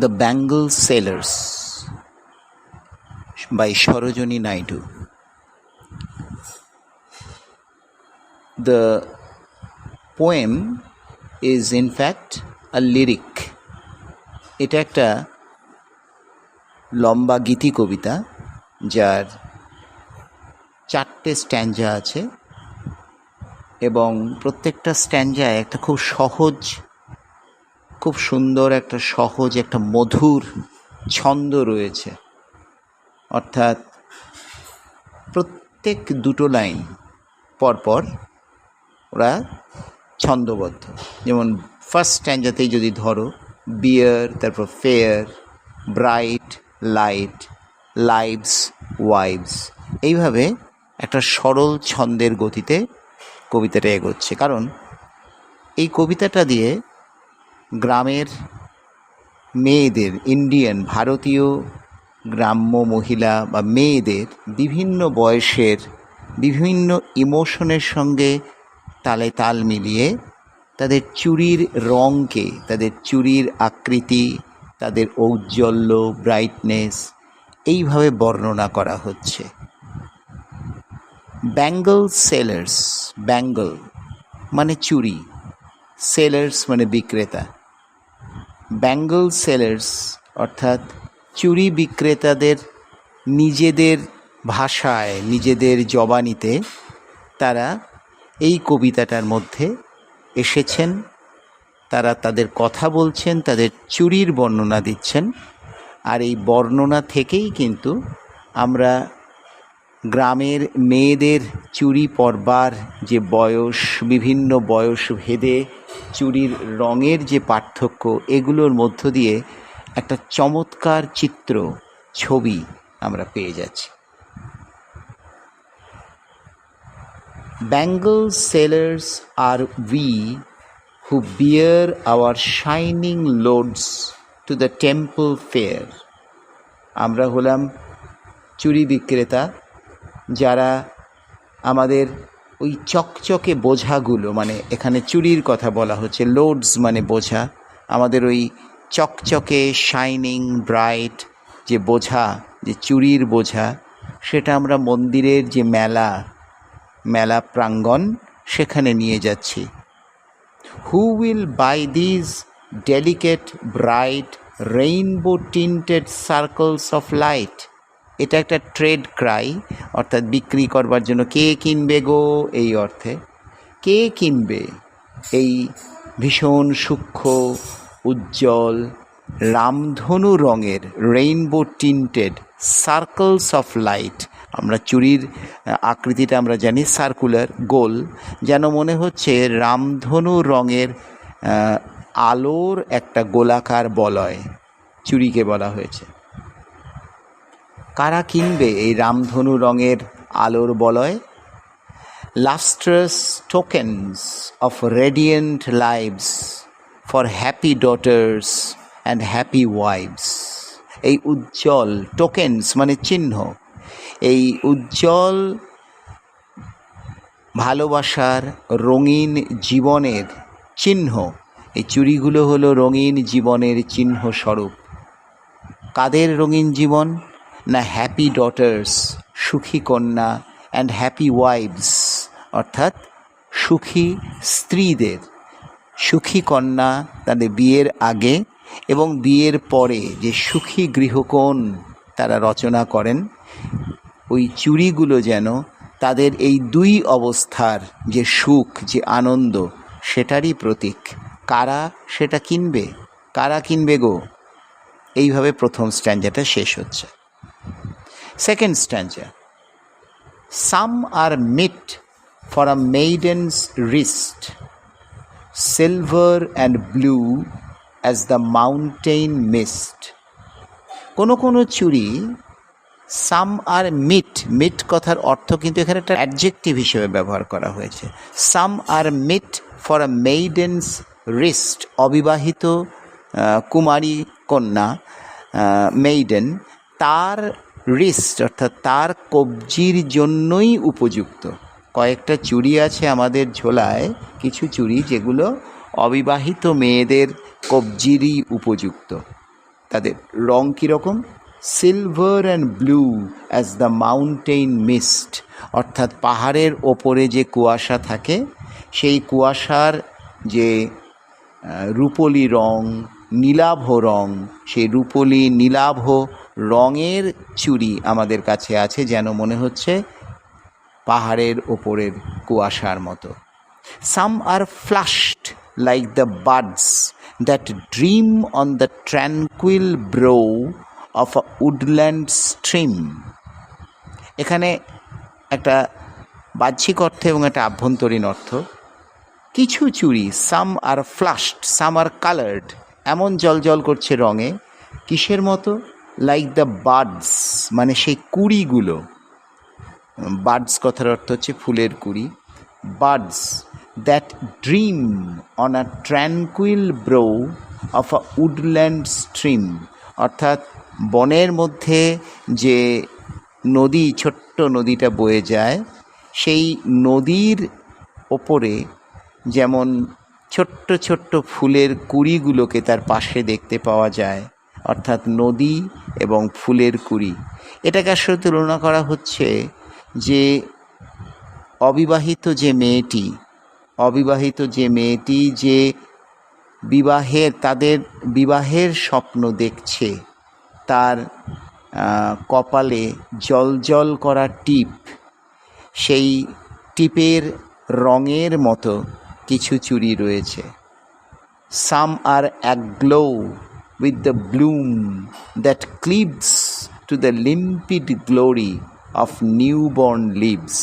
The Bangle Sailors by Sarojini Naidu. The poem is in fact a lyric. এটা একটা লম্বা গীতি কবিতা যার 4টে স্ট্যাঞ্জা আছে এবং প্রত্যেকটা স্ট্যাঞ্জায় একটা খুব সহজ, খুব সুন্দর একটা সহজ একটা মধুর ছন্দ রয়েছে। অর্থাৎ প্রত্যেক দুটো লাইন পরপর ওরা ছন্দবদ্ধ। যেমন ফার্স্ট স্ট্যাঞ্জাতেই যদি ধরো, বিয়ার, তারপর fair, bright, light, lives, wives, এইভাবে একটা সরল ছন্দের গতিতে কবিতাটা এগোচ্ছে। কারণ এই কবিতাটা দিয়ে গ্রামের মেয়েদের, ইন্ডিয়ান ভারতীয় গ্রাম্য মহিলা বা মেয়েদের বিভিন্ন বয়সের বিভিন্ন ইমোশনের সঙ্গে তালে তাল মিলিয়ে তাদের চুড়ির রঙকে, তাদের চুড়ির আকৃতি, তাদের ঔজ্জ্বল্য, ব্রাইটনেস এইভাবে বর্ণনা করা হচ্ছে। ব্যাঙ্গল সেলার্স, ব্যাঙ্গল মানে চুড়ি, সেলার্স মানে বিক্রেতা। ব্যাঙ্গল সেলার্স অর্থাৎ চুড়ি বিক্রেতাদের নিজেদের ভাষায়, নিজেদের জবানিতে তারা এই কবিতাটার মধ্যে এসেছেন। তারা তাদের কথা বলছেন, তাদের চুড়ির বর্ণনা দিচ্ছেন। আর এই বর্ণনা থেকেই কিন্তু আমরা গ্রামের মেয়েদের চুড়ি পরবার যে বয়স, বিভিন্ন বয়স ভেদে চুড়ির রঙের যে পার্থক্য, এগুলোর মধ্য দিয়ে একটা চমৎকার চিত্র, ছবি আমরা পেয়ে যাচ্ছি। Bangle sailors are we who bear our shining loads to the temple fair. আমরা হলাম চুড়ি বিক্রেতা, যারা আমাদের ওই চকচকে বোঝাগুলো, মানে এখানে চুড়ির কথা বলা হচ্ছে, লোডস মানে বোঝা, আমাদের ওই চকচকে শাইনিং ব্রাইট যে বোঝা, যে চুড়ির বোঝা, সেটা আমরা মন্দিরের যে মেলা প্রাঙ্গণ, সেখানে নিয়ে যাচ্ছি। Who will buy these delicate bright rainbow tinted circles of light. এটা একটা ট্রেড ক্রাই, অর্থাৎ বিক্রি করবার জন্য কে কিনবে গো, এই অর্থে কে কিনবে এই ভীষণ সূক্ষ্ম, উজ্জ্বল, রামধনু রঙের, rainbow tinted circles of light. আমরা চুড়ির আকৃতিটা আমরা জানি সার্কুলার, গোল, যেন মনে হচ্ছে রামধনু রঙের আলোর একটা গোলাকার বলয় চুড়িকে বলা হয়েছে। কারা কিনবে এই রামধনু রঙের আলোর বলয়? Lustrous tokens of radiant lives for happy daughters and happy wives. এই উজ্জ্বল, টোকেনস মানে চিহ্ন, এই উজ্জ্বল ভালোবাসার, রঙিন জীবনের চিহ্ন, এই চুড়িগুলো হলো রঙিন জীবনের চিহ্ন স্বরূপ। কাদের রঙিন জীবন? না, হ্যাপি ডটার্স, সুখী কন্যা, অ্যান্ড হ্যাপি ওয়াইভস অর্থাৎ সুখী স্ত্রীদের। সুখী কন্যা তাদের বিয়ের আগে এবং বিয়ের পরে যে সুখী গৃহকোণ তারা রচনা করেন, ওই চুড়িগুলো যেন তাদের এই দুই অবস্থার যে সুখ, যে আনন্দ, সেটারই প্রতীক। কারা সেটা কিনবে? কারা কিনবে গো? এইভাবে প্রথম স্ট্যাঞ্জাটা শেষ হচ্ছে। Second stanza, some are meet for a maiden's wrist, silver and blue as the mountain mist. কোনো চুড়ি সাম আর মিট, মিট কথার অর্থ কিন্তু এখানে একটা অ্যাডজেক্টিভ হিসেবে ব্যবহার করা হয়েছে। সাম are meet for a maiden's wrist, অবিবাহিত কুমারী কন্যা, মেইডেন, তার রিস্ট অর্থাৎ তার কবজির জন্যই উপযুক্ত। কয়েকটা চুড়ি আছে আমাদের ঝোলায়, কিছু চুড়ি যেগুলো অবিবাহিত মেয়েদের কবজিরই উপযুক্ত। তাদের রং কীরকম? Silver and blue as the mountain mist, অর্থাৎ পাহাড়ের ওপরে যে কুয়াশা থাকে সেই কুয়াশার যে রূপলি রং, নীলাভ রং, সেই রূপলি নীলাভ রঙের চুড়ি আমাদের কাছে আছে, যেন মনে হচ্ছে পাহাড়ের ওপরের কুয়াশার মতো। Some are flushed like the birds that dream on the tranquil brow of a woodland stream. এখানে একটা বাহ্যিক অর্থ এবং একটা আভ্যন্তরীণ অর্থ। কিছু চুড়ি, সাম আর ফ্লাশড, সাম আর কালার্ড, এমন জলজল করছে রঙে, কিসের মতো? লাইক দ্য বার্ডস, মানে সেই কুড়িগুলো। বার্ডস কথার অর্থ হচ্ছে ফুলের কুড়ি। Birds that dream on a tranquil brow of a woodland stream, অর্থাৎ বনের মধ্যে যে নদী, ছোট্ট নদীটা বয়ে যায়, সেই নদীর ওপরে যেমন ছোট্ট ছোট্ট ফুলের কুড়িগুলোকে তার পাশে দেখতে পাওয়া যায়, অর্থাৎ নদী এবং ফুলের কুড়ি। এটাকে আসলে তুলনা করা হচ্ছে যে অবিবাহিত যে মেয়েটি যে তাদের বিবাহের স্বপ্ন দেখছে, তার কপালে জলজল করা টিপ, সেই টিপের রঙের মতো কিছু চুড়ি রয়েছে। Some are aglow with the bloom that cleaves to the limpid glory of newborn leaves.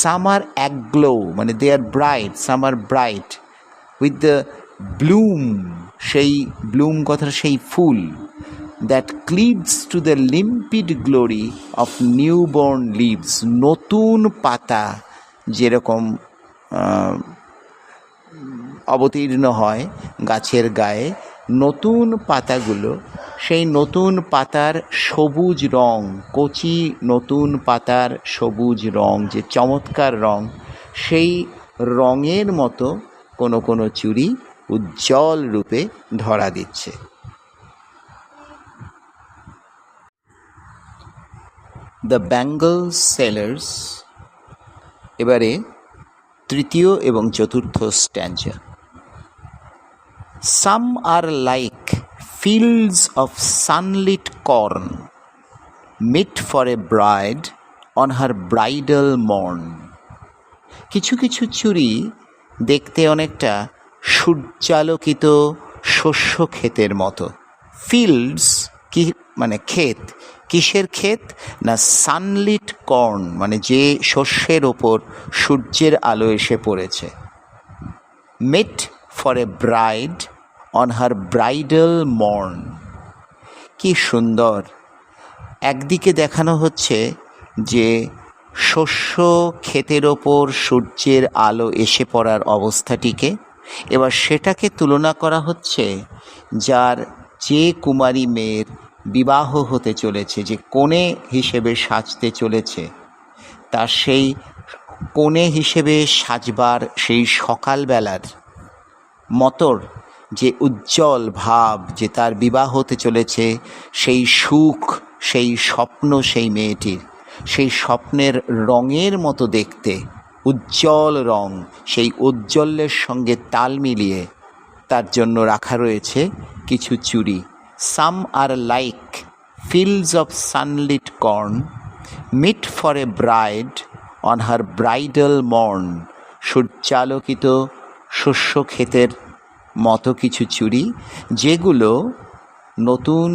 Some are aglow মানে they are bright, some are bright with the bloom, সেই ব্লুম কথাটা সেই ফুল, that cleaves to the limpid glory of newborn leaves, নতুন পাতা যেরকম অবতীর্ণ হয় গাছের গায়ে, নতুন পাতাগুলো, সেই নতুন পাতার সবুজ রং, কচি নতুন পাতার সবুজ রং, যে চমৎকার রং, সেই রঙের মতো কোনো কোনো চুড়ি উজ্জ্বল রূপে ধরা দিচ্ছে। The bangle sellers. এবারে তৃতীয় এবং চতুর্থ stanza. Some are like fields of sunlit corn, meet for a bride on her bridal morn. কিছু কিছু চুড়ি দেখতে অনেকটা সূর্যালোকিত শস্য ক্ষেতের মতো। ফিল্ডস কি মানে ক্ষেত, কিসের ক্ষেত? না সানলিট কর্ন, মানে যে শস্যের ওপর সূর্যের আলো এসে পড়েছে। Meet for a bride on her bridal morn. কি সুন্দর! একদিকে দেখানো হচ্ছে যে শস্য ক্ষেতের ওপর সূর্যের আলো এসে পড়ার অবস্থাটিকে, এবার সেটাকে তুলনা করা হচ্ছে যে কুমারী মেয়ের বিবাহ হতে চলেছে, যে কনে হিসেবে সাজতে চলেছে, তার সেই কনে হিসেবে সাজবার সেই সকালবেলার মতর যে উজ্জ্বল ভাব, যে তার বিবাহ হতে চলেছে, সেই সুখ, সেই স্বপ্ন, সেই মেয়েটির, সেই স্বপ্নের রঙের মতো দেখতে, উজ্জ্বল রং, সেই উজ্জ্বলের সঙ্গে তাল মিলিয়ে তার জন্য রাখা রয়েছে কিছু চুড়ি। সাম are like fields of sunlit corn, meet for a bride on her bridal morn. সূর্যালোকিত শস্য ক্ষেতের মতো কিছু চুড়ি, যেগুলো নতুন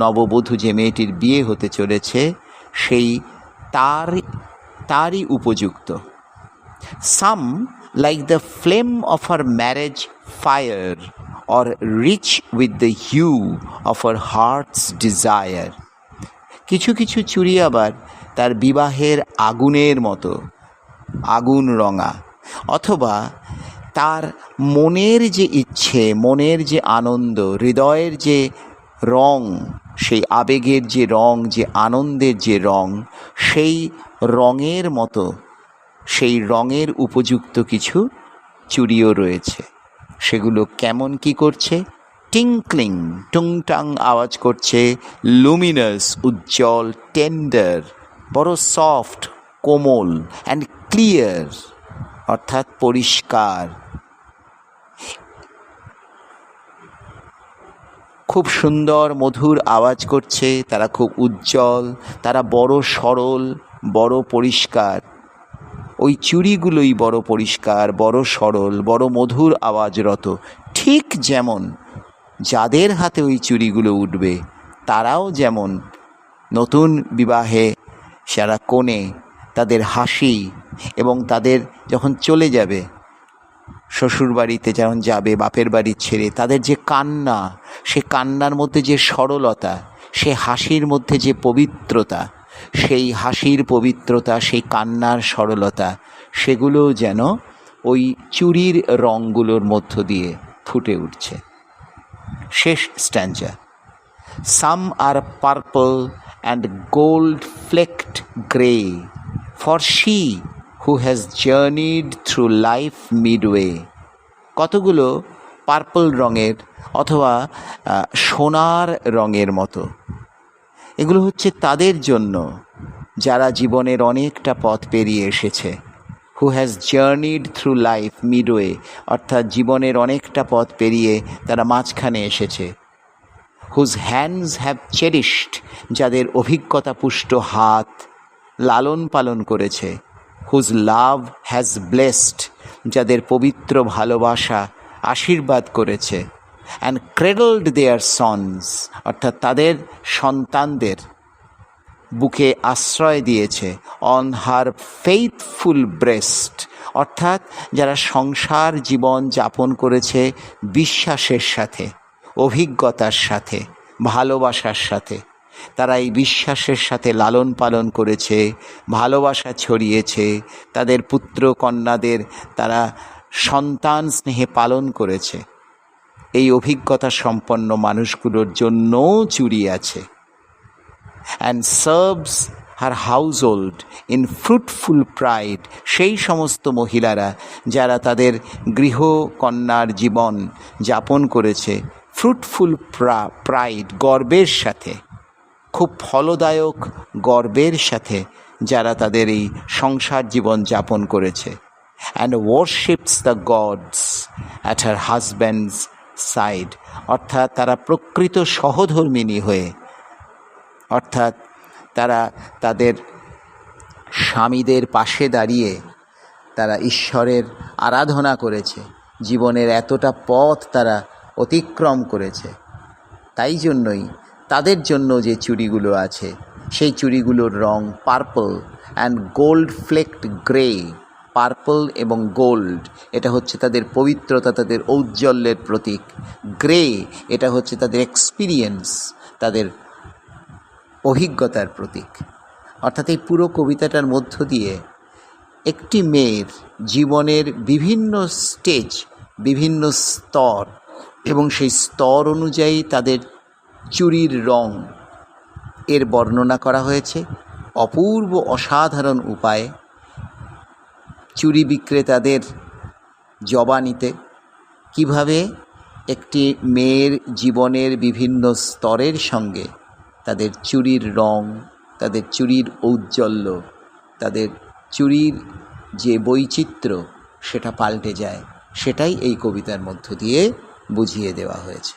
নববধূ যে মেয়েটির বিয়ে হতে চলেছে সেই তারই উপযুক্ত। Some like the flame of her marriage fire, or rich with the hue of her heart's desire. কিছু কিছু চুড়ি আবার তার বিবাহের আগুনের মতো, আগুন রঙা, অথবা তার মনের যে ইচ্ছে, মনের যে আনন্দ, হৃদয়ের যে রং, সেই আবেগের যে রং, যে আনন্দের যে রং, সেই রঙের মতো, সেই রঙের উপযুক্ত কিছু চুড়িও রয়েছে। সেগুলো কেমন কি করছে? টিঙ্কলিং, টুংটাং আওয়াজ করছে, লুমিনাস উজ্জ্বল, টেন্ডার বড় সফট, কোমল, অ্যান্ড ক্লিয়ার অর্থাৎ পরিষ্কার, খুব সুন্দর মধুর আওয়াজ করছে, তারা খুব উজ্জ্বল, তারা বড় সরল, বড় পরিষ্কার। ওই চুড়িগুলোই বড় পরিষ্কার, বড় সরল, বড় মধুর আওয়াজরত। ঠিক যেমন যাদের হাতে ওই চুড়িগুলো উঠবে তারাও যেমন নতুন বিবাহে সারা কোণে তাদের হাসি, এবং তাদের যখন চলে যাবে শ্বশুরবাড়িতে যখন যাবে বাপের বাড়ি ছেড়ে, তাদের যে কান্না, সে কান্নার মধ্যে যে সরলতা, সে হাসির মধ্যে যে পবিত্রতা, সেই হাসির পবিত্রতা, সেই কান্নার সরলতা, সেগুলো যেন ওই চুড়ির রঙগুলোর মধ্য দিয়ে ফুটে উঠছে। শেষ স্ট্যাঞ্জা। Some are purple and gold-flecked grey, for she who has journeyed through life midway. কতগুলো পার্পল রঙের অথবা সোনার রঙের মতো। এগুলো হচ্ছে তাদের জন্য যারা জীবনের অনেকটা পথ পেরিয়ে এসেছে। Who has journeyed through life midway, অর্থাৎ জীবনের অনেকটা পথ পেরিয়ে তারা মাঝখানে এসেছে। হুজ হ্যান্ডস হ্যাভ চেরিশড, যাদের অভিজ্ঞতা পুষ্ট হাত লালন পালন করেছে। হুজ লাভ হ্যাজ ব্লেসড, যাদের পবিত্র ভালোবাসা আশীর্বাদ করেছে। অ্যান্ড ক্রেডলড দেয়ার সন্স, অর্থাৎ তাদের সন্তানদের বুকে আশ্রয় দিয়েছে। অন হার ফেইথফুল ব্রেস্ট, অর্থাৎ যারা সংসার জীবন যাপন করেছে বিশ্বাসের সাথে, অভিজ্ঞতার সাথে, ভালোবাসার সাথে, তারা এই বিশ্বাসের সাথে লালন পালন করেছে, ভালোবাসা ছড়িয়েছে, তাদের পুত্র কন্যাদের তারা সন্তান স্নেহে পালন করেছে। এই অভিজ্ঞতা সম্পন্ন মানুষগুলোর জন্যও চুড়ি আছে। And serves her household in fruitful pride, সেই সমস্ত মহিলারা যারা তাদের গৃহকন্যার জীবন যাপন করেছে ফ্রুটফুল প্রাইড, গর্বের সাথে, খুব ফলদায়ক গর্বের সাথে যারা তাদের এই সংসার জীবন যাপন করেছে। And worships the gods at her husband's side, অর্থাৎ তারা প্রকৃত সহধর্মিণী হয়ে, অর্থাৎ তারা তাদের স্বামীদের পাশে দাঁড়িয়ে তারা ঈশ্বরের আরাধনা করেছে, জীবনের এতটা পথ তারা অতিক্রম করেছে। তাই জন্যই তাদের জন্য যে চুড়িগুলো আছে সেই চুড়িগুলোর রং purple and gold flecked grey. Purple এবং গোল্ড এটা হচ্ছে তাদের পবিত্রতা, তাদের ঔজ্জ্বল্যের প্রতীক। গ্রে এটা হচ্ছে তাদের এক্সপিরিয়েন্স, তাদের অভিজ্ঞতার প্রতীক। অর্থাৎ এই পুরো কবিতাটার মধ্য দিয়ে একটি মেয়ের জীবনের বিভিন্ন স্টেজ, বিভিন্ন স্তর এবং সেই স্তর অনুযায়ী তাদের চুড়ির রং এর বর্ণনা করা হয়েছে অপূর্ব অসাধারণ উপায়ে। চুড়ি বিক্রেতাদের জবানিতে কিভাবে একটি মেয়ের জীবনের বিভিন্ন স্তরের সঙ্গে তাদের চুড়ির রং, তাদের চুড়ির ঔজ্জ্বল্য, তাদের চুড়ির যে বৈচিত্র্য সেটা পাল্টে যায়, সেটাই এই কবিতার মধ্য দিয়ে বুঝিয়ে দেওয়া হয়েছে।